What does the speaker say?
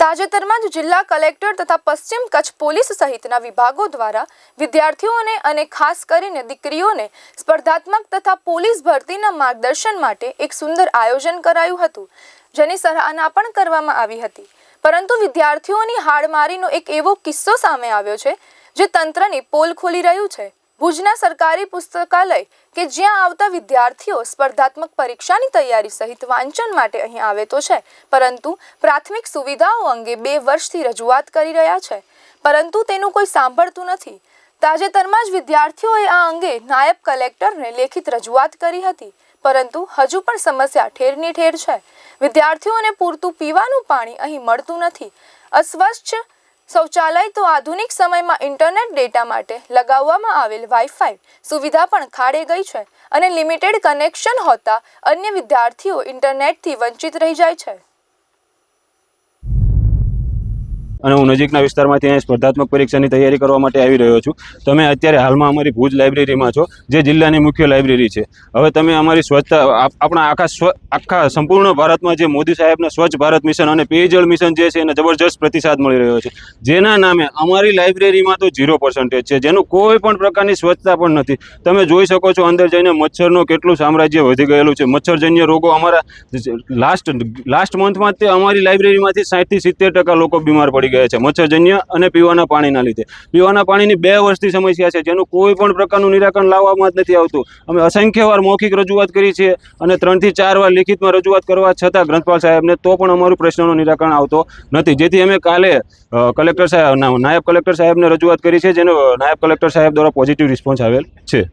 તાજેતરમાં જ જિલ્લા કલેક્ટર તથા પશ્ચિમ કચ્છ પોલીસ સહિતના વિભાગો દ્વારા વિદ્યાર્થીઓને અને ખાસ કરીને દીકરીઓને સ્પર્ધાત્મક તથા પોલીસ ભરતીના માર્ગદર્શન માટે એક સુંદર આયોજન કરાયું હતું, જેની સરાહના પણ કરવામાં આવી હતી। પરંતુ વિદ્યાર્થીઓની હાડમારીનો એક એવો કિસ્સો સામે આવ્યો છે જે તંત્રની પોલ ખોલી રહ્યું છે। ભુજના સરકારી પુસ્તકાલય કે જ્યાં આવતા વિદ્યાર્થીઓ સ્પર્ધાત્મક પરીક્ષાની તૈયારી સહિત વાંચન માટે અહીં આવે તો છે, પરંતુ પ્રાથમિક સુવિધાઓ અંગે 2 વર્ષથી રજૂઆત કરી રહ્યા છે, પરંતુ તેનું કોઈ સાંભળતું નથી। તાજેતરમાં જ વિદ્યાર્થીઓએ આ અંગે નાયબ કલેક્ટરને લેખિત રજૂઆત કરી હતી, પરંતુ હજુ પણ સમસ્યા ઠેરની ઠેર છે। વિદ્યાર્થીઓને પૂરતું પીવાનું પાણી અહીં મળતું નથી। અસ્વચ્છ શૌચાલય તો આધુનિક સમયમાં ઇન્ટરનેટ ડેટા માટે લગાવવામાં આવેલ વાઈફાઈ સુવિધા પણ ખાડે ગઈ છે અને લિમિટેડ કનેક્શન હોતા અન્ય વિદ્યાર્થીઓ ઇન્ટરનેટથી વંચિત રહી જાય છે। અને હું નજીકના વિસ્તારમાંથી અહીં સ્પર્ધાત્મક પરીક્ષાની તૈયારી કરવા માટે આવી રહ્યો છું। તમે અત્યારે હાલમાં અમારી ભુજ લાઇબ્રેરીમાં છો, જે જિલ્લાની મુખ્ય લાઇબ્રેરી છે। હવે તમે અમારી સ્વચ્છતા આપણા આખા સંપૂર્ણ ભારતમાં જે મોદી સાહેબના સ્વચ્છ ભારત મિશન અને પેયજળ મિશન જે છે એને જબરજસ્ત પ્રતિસાદ મળી રહ્યો છે, જેના નામે અમારી લાઇબ્રેરીમાં તો 0% છે, જેનું કોઈ પણ પ્રકારની સ્વચ્છતા પણ નથી। તમે જોઈ શકો છો અંદર જઈને મચ્છરનું કેટલું સામ્રાજ્ય વધી ગયેલું છે। મચ્છરજન્ય રોગો અમારા લાસ્ટ મંથમાં તે અમારી લાઇબ્રેરીમાંથી 60 થી 70% લોકો બીમાર પડી ગયા છે, મચ્છરજન્ય અને પીવાના પાણીના લીધે। પીવાના પાણીની 2 વર્ષથી સમસ્યા છે, જેનું કોઈ પણ પ્રકારનું નિરાકરણ લાવવામાં જ નથી આવતું। અમે અસંખ્ય વાર મૌખિક રજૂઆત કરી છે અને 3 થી 4 વાર લિખિતમાં રજૂઆત કરવા છતાં ગ્રંથપાલ સાહેબને તો પણ અમારું પ્રશ્નનું નિરાકરણ આવતો નથી, જેથી અમે કાલે કલેક્ટર સાહેબ નાયબ કલેક્ટર સાહેબને રજૂઆત કરી છે, જેનો નાયબ કલેક્ટર સાહેબ દ્વારા પોઝિટિવ રિસ્પોન્સ આવેલ છે।